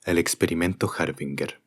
El experimento Harbinger.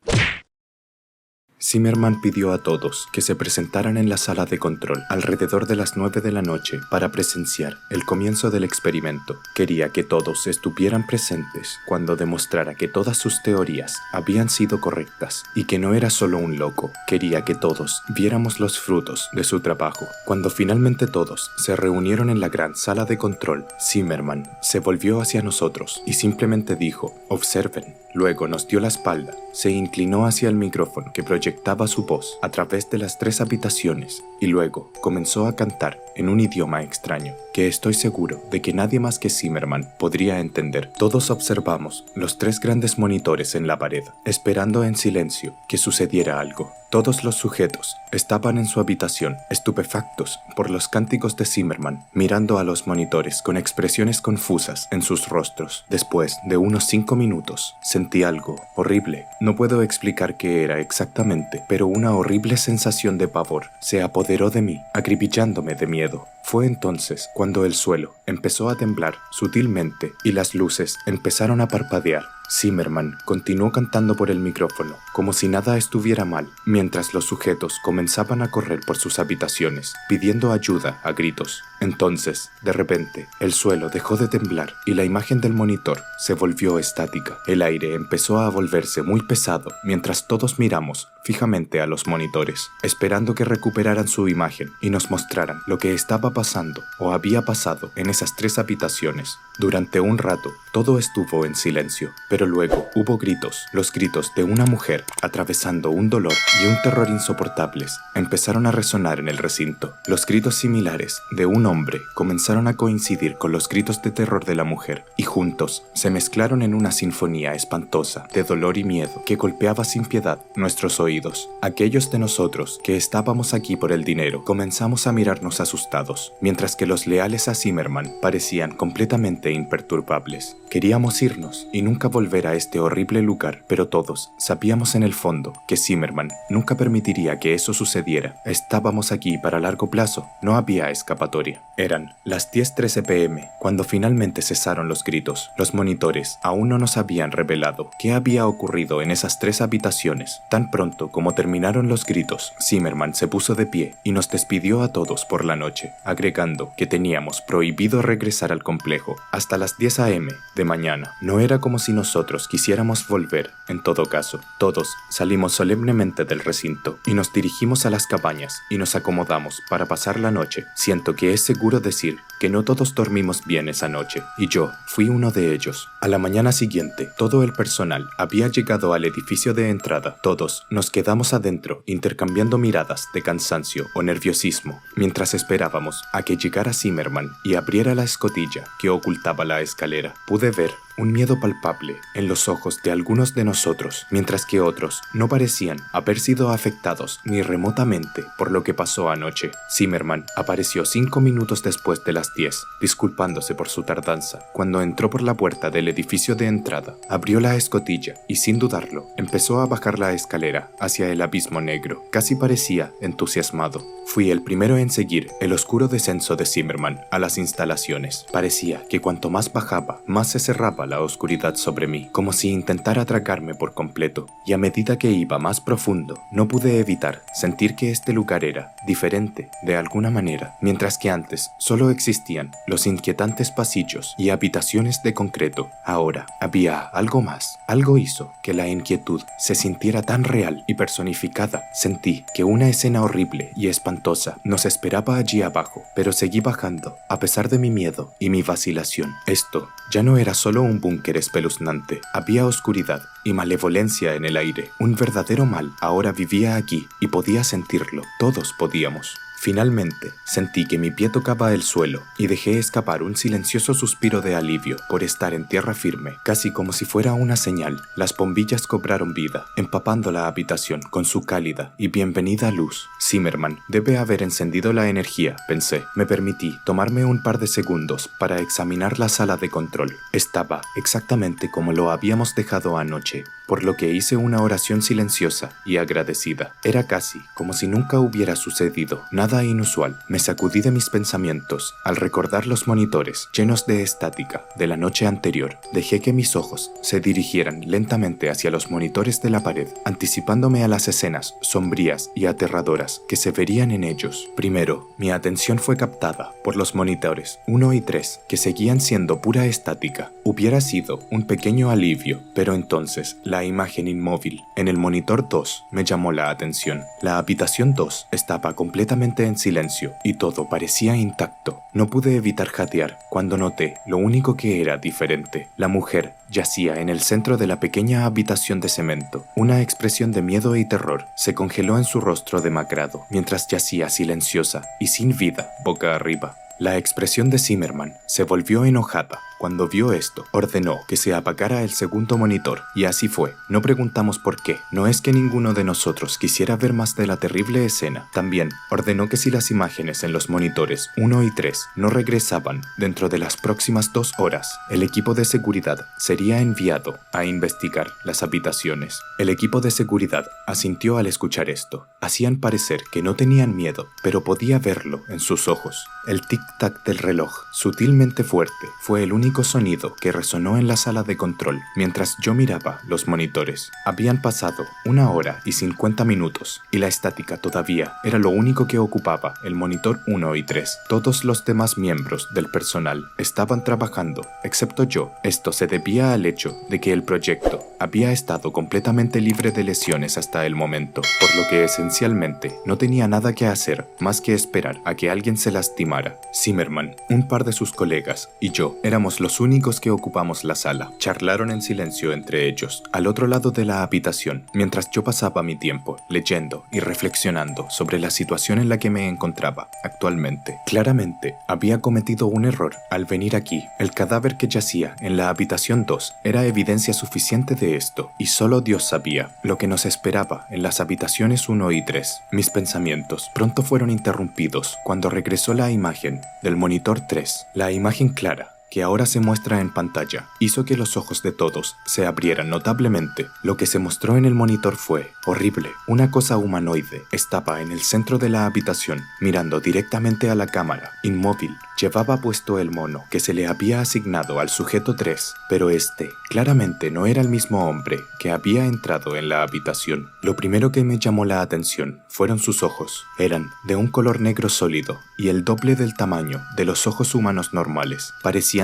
Zimmerman pidió a todos que se presentaran en la sala de control alrededor de las 9 de la noche para presenciar el comienzo del experimento. Quería que todos estuvieran presentes cuando demostrara que todas sus teorías habían sido correctas y que no era solo un loco. Quería que todos viéramos los frutos de su trabajo. Cuando finalmente todos se reunieron en la gran sala de control, Zimmerman se volvió hacia nosotros y simplemente dijo: "Observen". Luego nos dio la espalda, se inclinó hacia el micrófono que proyectaba su voz a través de las 3 habitaciones y luego comenzó a cantar en un idioma extraño que estoy seguro de que nadie más que Zimmerman podría entender. Todos observamos los 3 grandes monitores en la pared, esperando en silencio que sucediera algo. Todos los sujetos estaban en su habitación, estupefactos por los cánticos de Zimmerman, mirando a los monitores con expresiones confusas en sus rostros. Después de unos 5 minutos, sentí algo horrible. No puedo explicar qué era exactamente, pero una horrible sensación de pavor se apoderó de mí, acribillándome de miedo. Fue entonces cuando el suelo empezó a temblar sutilmente y las luces empezaron a parpadear. Zimmerman continuó cantando por el micrófono, como si nada estuviera mal, mientras los sujetos comenzaban a correr por sus habitaciones, pidiendo ayuda a gritos. Entonces, de repente, el suelo dejó de temblar y la imagen del monitor se volvió estática. El aire empezó a volverse muy pesado mientras todos miramos fijamente a los monitores, esperando que recuperaran su imagen y nos mostraran lo que estaba pasando o había pasado en esas 3 habitaciones. Durante un rato, todo estuvo en silencio, pero luego hubo gritos. Los gritos de una mujer atravesando un dolor y un terror insoportables empezaron a resonar en el recinto. Los gritos similares de un hombre comenzaron a coincidir con los gritos de terror de la mujer y juntos se mezclaron en una sinfonía espantosa de dolor y miedo que golpeaba sin piedad nuestros oídos. Aquellos de nosotros que estábamos aquí por el dinero comenzamos a mirarnos asustados, mientras que los leales a Zimmerman parecían completamente imperturbables. Queríamos irnos y nunca volver a este horrible lugar, pero todos sabíamos en el fondo que Zimmerman nunca permitiría que eso sucediera. Estábamos aquí para largo plazo, no había escapatoria. Eran las 10:13 p.m. cuando finalmente cesaron los gritos. Los monitores aún no nos habían revelado qué había ocurrido en esas 3 habitaciones. Tan pronto como terminaron los gritos, Zimmerman se puso de pie y nos despidió a todos por la noche, agregando que teníamos prohibido regresar al complejo hasta las 10 a.m. de mañana. No era como si nosotros quisiéramos volver. En todo caso, todos salimos solemnemente del recinto y nos dirigimos a las cabañas y nos acomodamos para pasar la noche. Siento que es seguro decir que no todos dormimos bien esa noche, y yo fui uno de ellos. A la mañana siguiente, todo el personal había llegado al edificio de entrada. Todos nos quedamos adentro, intercambiando miradas de cansancio o nerviosismo, mientras esperábamos a que llegara Zimmerman y abriera la escotilla que ocultaba la escalera. Pude ver un miedo palpable en los ojos de algunos de nosotros, mientras que otros no parecían haber sido afectados ni remotamente por lo que pasó anoche. Zimmerman apareció 5 minutos después de las 10, disculpándose por su tardanza. Cuando entró por la puerta del edificio de entrada, abrió la escotilla y, sin dudarlo, empezó a bajar la escalera hacia el abismo negro. Casi parecía entusiasmado. Fui el primero en seguir el oscuro descenso de Zimmerman a las instalaciones. Parecía que cuanto más bajaba, más se cerraba la oscuridad sobre mí, como si intentara atracarme por completo, y a medida que iba más profundo, no pude evitar sentir que este lugar era diferente de alguna manera. Mientras que antes solo existían los inquietantes pasillos y habitaciones de concreto, ahora había algo más. Algo hizo que la inquietud se sintiera tan real y personificada. Sentí que una escena horrible y espantosa nos esperaba allí abajo, pero seguí bajando a pesar de mi miedo y mi vacilación. Esto ya no era solo un búnker espeluznante, había oscuridad y malevolencia en el aire. Un verdadero mal ahora vivía aquí y podía sentirlo. Todos podíamos. Finalmente, sentí que mi pie tocaba el suelo y dejé escapar un silencioso suspiro de alivio por estar en tierra firme, casi como si fuera una señal. Las bombillas cobraron vida, empapando la habitación con su cálida y bienvenida luz. Zimmerman debe haber encendido la energía, pensé. Me permití tomarme un par de segundos para examinar la sala de control. Estaba exactamente como lo habíamos dejado anoche. por lo que hice una oración silenciosa y agradecida. Era casi como si nunca hubiera sucedido nada inusual. Me sacudí de mis pensamientos al recordar los monitores llenos de estática de la noche anterior. Dejé que mis ojos se dirigieran lentamente hacia los monitores de la pared, anticipándome a las escenas sombrías y aterradoras que se verían en ellos. Primero, mi atención fue captada por los monitores 1 y 3, que seguían siendo pura estática. Hubiera sido un pequeño alivio, pero entonces la imagen inmóvil en el monitor 2 me llamó la atención. La habitación 2 estaba completamente en silencio y todo parecía intacto. No pude evitar jadear cuando noté lo único que era diferente. La mujer yacía en el centro de la pequeña habitación de cemento. Una expresión de miedo y terror se congeló en su rostro demacrado mientras yacía silenciosa y sin vida, boca arriba. La expresión de Zimmerman se volvió enojada. Cuando vio esto, ordenó que se apagara el segundo monitor, y así fue. No preguntamos por qué. No es que ninguno de nosotros quisiera ver más de la terrible escena. También ordenó que si las imágenes en los monitores 1 y 3 no regresaban dentro de las próximas 2 horas, el equipo de seguridad sería enviado a investigar las habitaciones. El equipo de seguridad asintió al escuchar esto. Hacían parecer que no tenían miedo, pero podía verlo en sus ojos. El tic-tac del reloj, sutilmente fuerte, fue el único sonido que resonó en la sala de control mientras yo miraba los monitores. Habían pasado 1 hora y 50 minutos y la estática todavía era lo único que ocupaba el monitor 1 y 3. Todos los demás miembros del personal estaban trabajando, excepto yo. Esto se debía al hecho de que el proyecto había estado completamente libre de lesiones hasta el momento, por lo que esencialmente no tenía nada que hacer más que esperar a que alguien se lastimara. Zimmerman, un par de sus colegas y yo éramos los únicos que ocupamos la sala. Charlaron en silencio entre ellos, al otro lado de la habitación, mientras yo pasaba mi tiempo leyendo y reflexionando sobre la situación en la que me encontraba actualmente. Claramente, había cometido un error al venir aquí. El cadáver que yacía en la habitación 2 era evidencia suficiente de esto, y solo Dios sabía lo que nos esperaba en las habitaciones 1 y 3. Mis pensamientos pronto fueron interrumpidos cuando regresó la imagen del monitor 3. La imagen clara que ahora se muestra en pantalla hizo que los ojos de todos se abrieran notablemente. Lo que se mostró en el monitor fue horrible. Una cosa humanoide estaba en el centro de la habitación, mirando directamente a la cámara, inmóvil. Llevaba puesto el mono que se le había asignado al sujeto 3, pero este claramente no era el mismo hombre que había entrado en la habitación. Lo primero que me llamó la atención fueron sus ojos. Eran de un color negro sólido y el doble del tamaño de los ojos humanos normales. Parecían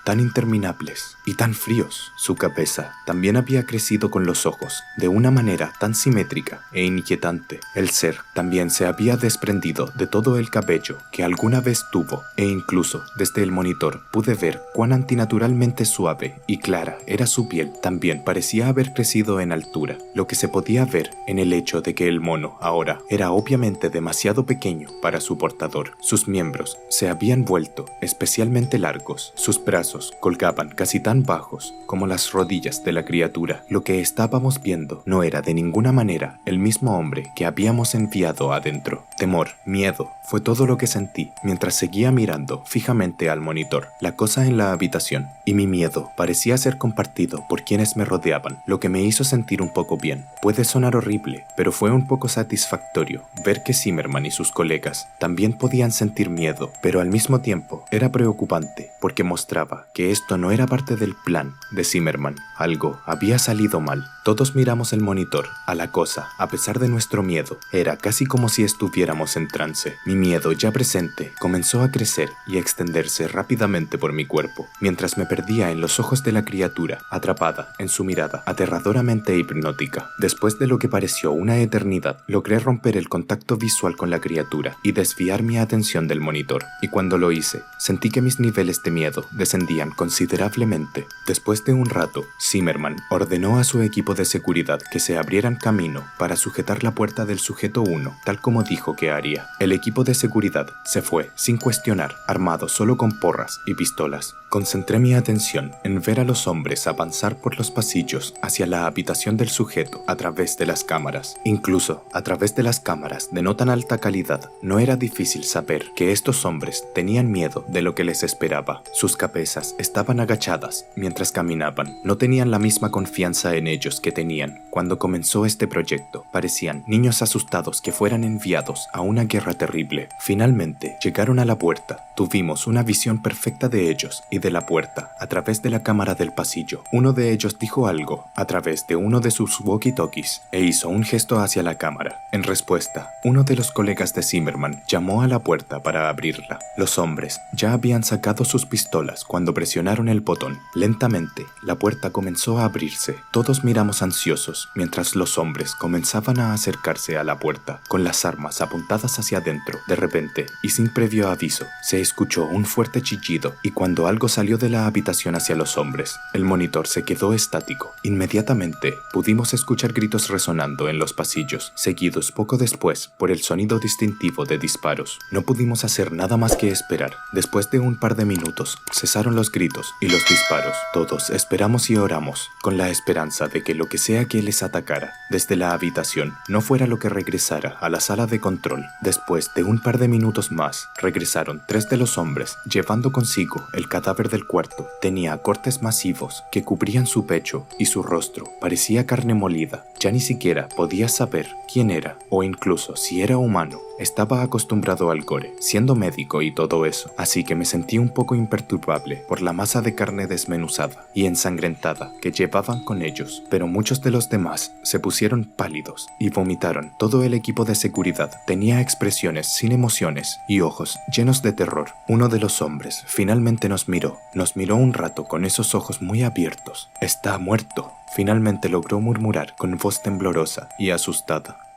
tan interminables y tan fríos. Su cabeza también había crecido con los ojos de una manera tan simétrica e inquietante. El ser también se había desprendido de todo el cabello que alguna vez tuvo, e incluso desde el monitor pude ver cuán antinaturalmente suave y clara era su piel. También parecía haber crecido en altura, lo que se podía ver en el hecho de que el mono ahora era obviamente demasiado pequeño para su portador. Sus miembros se habían vuelto especialmente largos. Sus brazos colgaban casi tan bajos como las rodillas de la criatura. Lo que estábamos viendo no era de ninguna manera el mismo hombre que habíamos enviado adentro. Temor, miedo, fue todo lo que sentí mientras seguía mirando fijamente al monitor. La cosa en la habitación y mi miedo parecía ser compartido por quienes me rodeaban, lo que me hizo sentir un poco bien. Puede sonar horrible, pero fue un poco satisfactorio ver que Zimmerman y sus colegas también podían sentir miedo, pero al mismo tiempo era preocupante porque mostraba que esto no era parte del plan de Zimmerman. Algo había salido mal. Todos miramos el monitor. A la cosa, a pesar de nuestro miedo, era casi como si estuviéramos en trance. Mi miedo ya presente comenzó a crecer y extenderse rápidamente por mi cuerpo, mientras me perdía en los ojos de la criatura, atrapada en su mirada aterradoramente hipnótica. Después de lo que pareció una eternidad, logré romper el contacto visual con la criatura y desviar mi atención del monitor, y cuando lo hice, sentí que mis niveles de miedo descendían considerablemente. Después de un rato, Zimmerman ordenó a su equipo de seguridad que se abrieran camino para sujetar la puerta del sujeto 1, tal como dijo que haría. El equipo de seguridad se fue sin cuestionar, armado solo con porras y pistolas. Concentré mi atención en ver a los hombres avanzar por los pasillos hacia la habitación del sujeto a través de las cámaras. Incluso a través de las cámaras de no tan alta calidad, no era difícil saber que estos hombres tenían miedo de lo que les esperaba. Sus cabezas estaban agachadas mientras caminaban. No tenían la misma confianza en ellos que tenían cuando comenzó este proyecto. Parecían niños asustados que fueran enviados a una guerra terrible. Finalmente, llegaron a la puerta. Tuvimos una visión perfecta de ellos y de la puerta a través de la cámara del pasillo. Uno de ellos dijo algo a través de uno de sus walkie-talkies e hizo un gesto hacia la cámara. En respuesta, uno de los colegas de Zimmerman llamó a la puerta para abrirla. Los hombres ya habían sacado sus pistolas cuando presionaron el botón. Lentamente, la puerta comenzó a abrirse. Todos miramos ansiosos mientras los hombres comenzaban a acercarse a la puerta con las armas apuntadas hacia adentro. De repente, y sin previo aviso, se escuchó un fuerte chillido y cuando algo salió de la habitación hacia los hombres, el monitor se quedó estático. Inmediatamente, pudimos escuchar gritos resonando en los pasillos, seguidos poco después por el sonido distintivo de disparos. No pudimos hacer nada más que esperar. Después de un par de minutos, cesaron los gritos y los disparos. Todos esperamos y oramos, con la esperanza de que lo que sea que les atacara desde la habitación no fuera lo que regresara a la sala de control. Después de un par de minutos más, regresaron 3 de los hombres, llevando consigo el cadáver del cuarto. Tenía cortes masivos que cubrían su pecho y su rostro. Parecía carne molida. Ya ni siquiera podía saber quién era o incluso si era humano. Estaba acostumbrado al gore, siendo médico y todo eso, así que me sentí un poco imperturbable por la masa de carne desmenuzada y ensangrentada que llevaban con ellos, pero muchos de los demás se pusieron pálidos y vomitaron. Todo el equipo de seguridad tenía expresiones sin emociones y ojos llenos de terror. Uno de los hombres finalmente nos miró un rato con esos ojos muy abiertos. «Está muerto», finalmente logró murmurar con voz temblorosa y asustada.